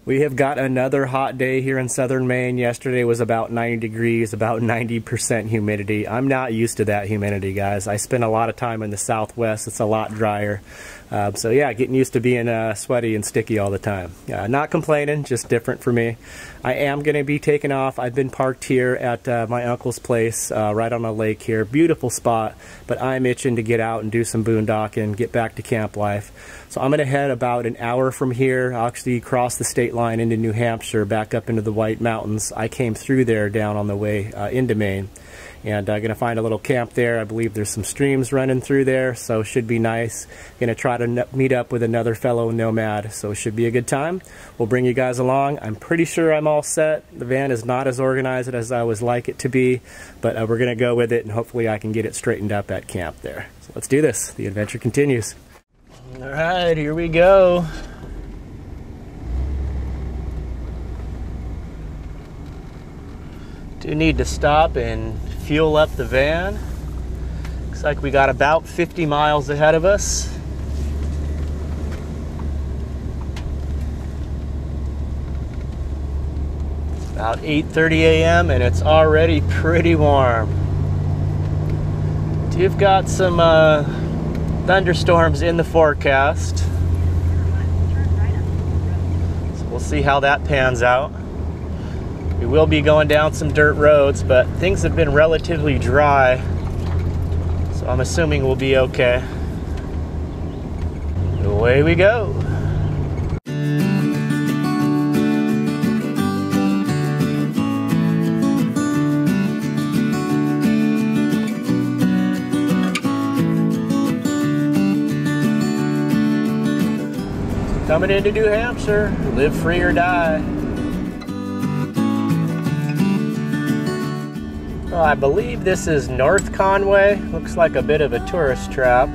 We have got another hot day here in southern Maine. Yesterday was about 90 degrees, about 90% humidity. I'm not used to that humidity, guys. I spend a lot of time in the southwest. It's a lot drier. So yeah, getting used to being sweaty and sticky all the time. Not complaining, just different for me. I am going to be taking off. I've been parked here at my uncle's place right on a lake here. Beautiful spot, but I'm itching to get out and do some boondocking, get back to camp life. So I'm going to head about an hour from here. I'll actually cross the state line into New Hampshire, back up into the White Mountains. I came through there down on the way into Maine. And I'm going to find a little camp there. I believe there's some streams running through there, so it should be nice. Going to try to meet up with another fellow nomad, so it should be a good time. We'll bring you guys along. I'm pretty sure I'm all set. The van is not as organized as I would like it to be, but we're going to go with it, and hopefully I can get it straightened up at camp there. So let's do this. The adventure continues. All right, here we go. Do need to stop and fuel up the van. Looks like we got about 50 miles ahead of us. About 8:30 a.m. and it's already pretty warm. We've got some thunderstorms in the forecast. So we'll see how that pans out. We will be going down some dirt roads, but things have been relatively dry, so I'm assuming we'll be okay. Away we go. Coming into New Hampshire, live free or die. Well, I believe this is North Conway. Looks like a bit of a tourist trap.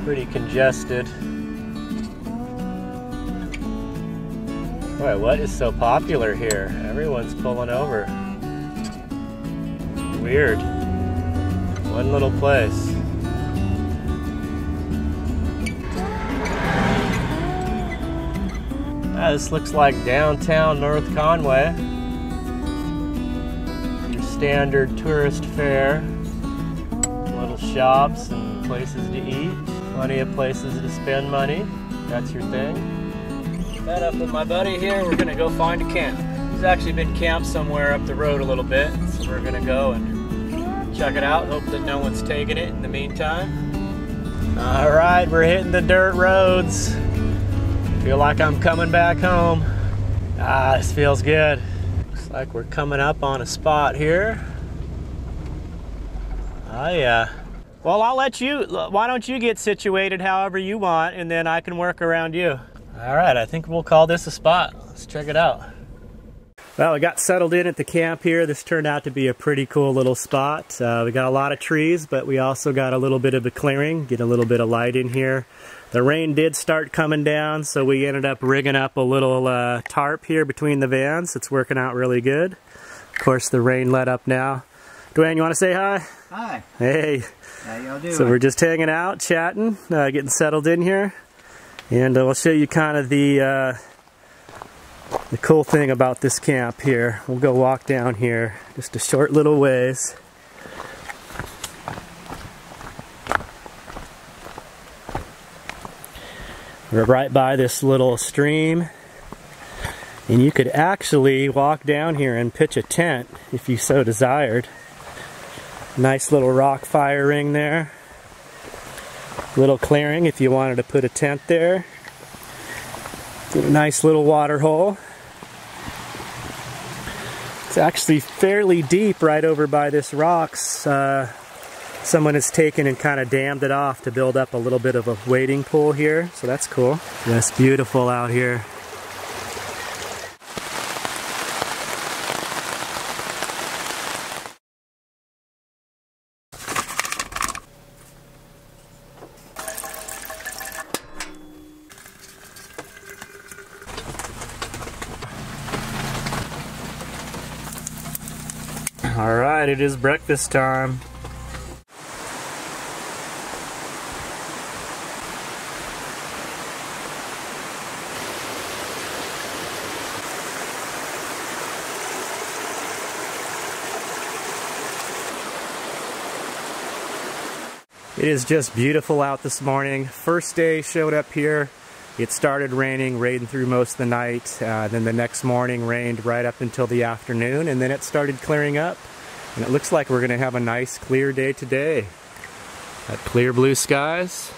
Pretty congested. Boy, what is so popular here? Everyone's pulling over. Weird. One little place. This looks like downtown North Conway. Standard tourist fare, little shops and places to eat, plenty of places to spend money. That's your thing. Met up with my buddy here. We're gonna go find a camp. He's actually been camped somewhere up the road a little bit, so we're gonna go and check it out. Hope that no one's taking it in the meantime. All right, we're hitting the dirt roads. Feel like I'm coming back home. This feels good. Looks like we're coming up on a spot here. Oh yeah. Well, I'll let you, why don't you get situated however you want, and then I can work around you. All right, I think we'll call this a spot. Let's check it out. Well, we got settled in at the camp here. This turned out to be a pretty cool little spot. We got a lot of trees, but we also got a little bit of a clearing, get a little bit of light in here. The rain did start coming down, so we ended up rigging up a little tarp here between the vans. It's working out really good. Of course, the rain let up now. Dwayne, you want to say hi? Hi. Hey. How y'all doing? So we're just hanging out, chatting, getting settled in here. And we'll show you kind of the cool thing about this camp here. We'll go walk down here just a short little ways. We're right by this little stream, and you could actually walk down here and pitch a tent if you so desired. Nice little rock fire ring there. Little clearing if you wanted to put a tent there. Get a nice little water hole. It's actually fairly deep right over by this rocks. Someone has taken and kind of dammed it off to build up a little bit of a wading pool here, so that's cool. It's beautiful out here. All right, it is breakfast time. It is just beautiful out this morning. First day showed up here. It started raining through most of the night. Then the next morning rained right up until the afternoon, and then it started clearing up. And it looks like we're going to have a nice clear day today. Got clear blue skies.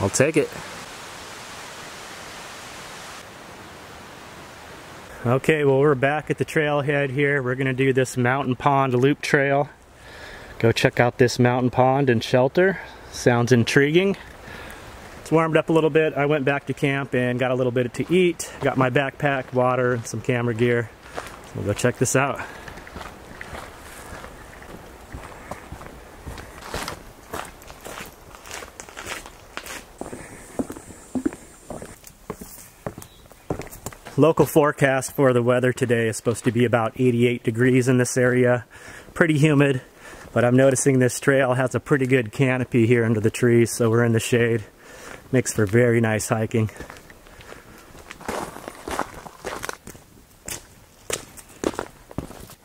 I'll take it. Okay, well, we're back at the trailhead here. We're going to do this mountain pond loop trail. Go check out this mountain pond and shelter. Sounds intriguing. It's warmed up a little bit. I went back to camp and got a little bit to eat. Got my backpack, water, and some camera gear. So we'll go check this out. Local forecast for the weather today is supposed to be about 88 degrees in this area. Pretty humid, but I'm noticing this trail has a pretty good canopy here under the trees, so we're in the shade. Makes for very nice hiking.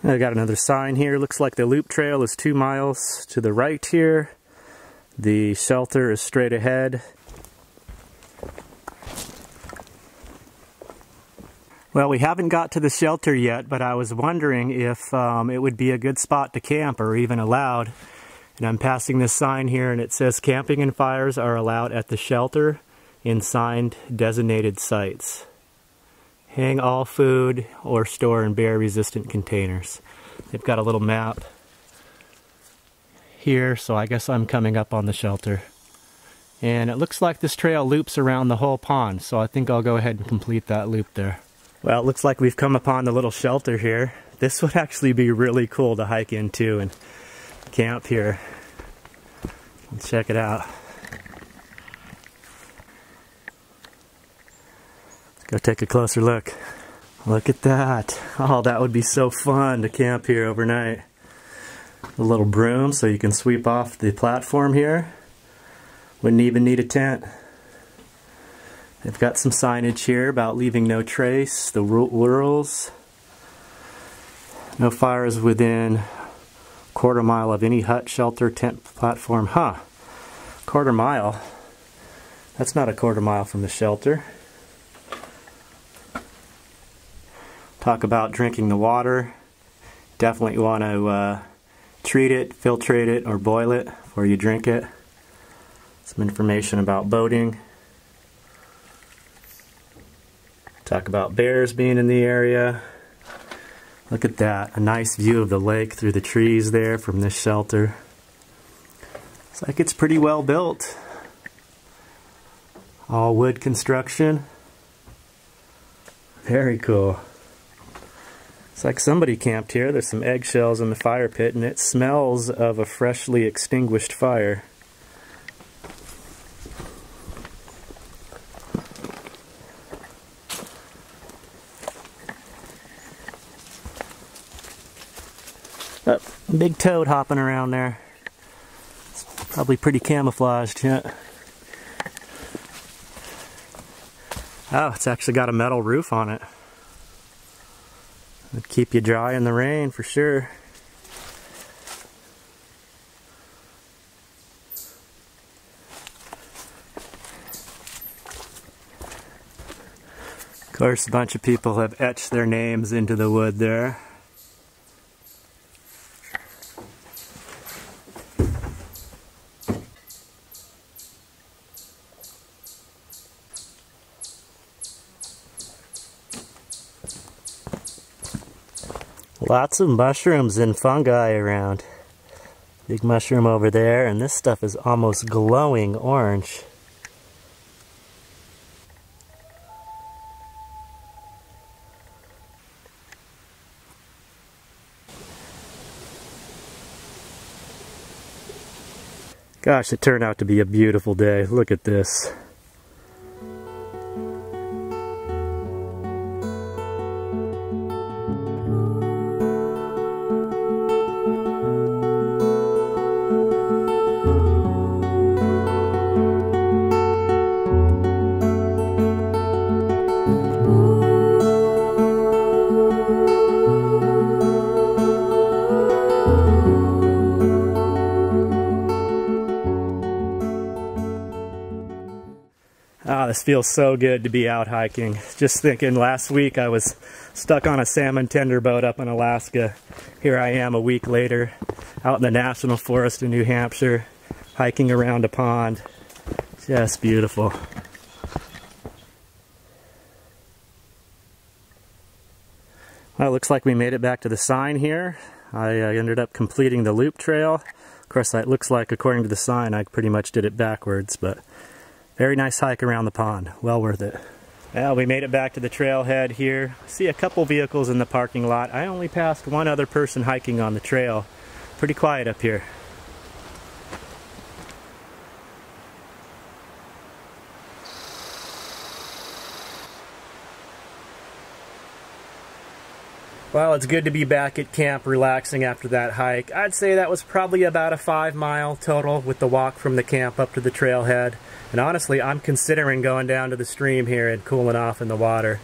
I got another sign here. Looks like the loop trail is 2 miles to the right here. The shelter is straight ahead. Well, we haven't got to the shelter yet, but I was wondering if it would be a good spot to camp or even allowed. And I'm passing this sign here and it says camping and fires are allowed at the shelter in signed designated sites. Hang all food or store in bear resistant containers. They've got a little map here, so I guess I'm coming up on the shelter. And it looks like this trail loops around the whole pond, so I think I'll go ahead and complete that loop there. Well, it looks like we've come upon the little shelter here. This would actually be really cool to hike into and camp here. Let's check it out. Let's go take a closer look. Look at that. Oh, that would be so fun to camp here overnight. A little broom so you can sweep off the platform here. Wouldn't even need a tent. They've got some signage here about leaving no trace, the rules. No fires within quarter mile of any hut, shelter, tent, platform. Huh, quarter mile. That's not a quarter mile from the shelter. Talk about drinking the water. Definitely want to treat it, filtrate it, or boil it before you drink it. Some information about boating. Talk about bears being in the area. Look at that, a nice view of the lake through the trees there from this shelter. Looks like it's pretty well built. All wood construction. Very cool. It's like somebody camped here. There's some eggshells in the fire pit and it smells of a freshly extinguished fire. Oh, big toad hopping around there. It's probably pretty camouflaged, yeah. Oh, it's actually got a metal roof on it. It'd keep you dry in the rain for sure. Of course, a bunch of people have etched their names into the wood there. Lots of mushrooms and fungi around. Big mushroom over there, and this stuff is almost glowing orange. Gosh, it turned out to be a beautiful day. Look at this. This feels so good to be out hiking. Just thinking, last week I was stuck on a salmon tender boat up in Alaska. Here I am a week later, out in the National Forest in New Hampshire, hiking around a pond. Just beautiful. Well, it looks like we made it back to the sign here. I ended up completing the loop trail. Of course, that looks like, according to the sign, I pretty much did it backwards, but very nice hike around the pond. Well worth it. Well, we made it back to the trailhead here. See a couple vehicles in the parking lot. I only passed one other person hiking on the trail. Pretty quiet up here. Well, it's good to be back at camp relaxing after that hike. I'd say that was probably about a 5-mile total with the walk from the camp up to the trailhead. And honestly, I'm considering going down to the stream here and cooling off in the water.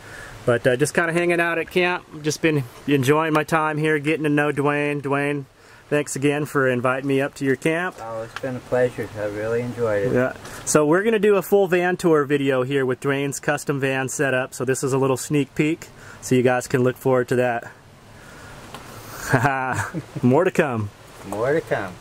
But just kind of hanging out at camp. Just been enjoying my time here, getting to know Dwayne. Dwayne, thanks again for inviting me up to your camp. Oh, it's been a pleasure. I really enjoyed it. Yeah. So we're going to do a full van tour video here with Dwayne's custom van setup. So this is a little sneak peek, so you guys can look forward to that. More to come. More to come.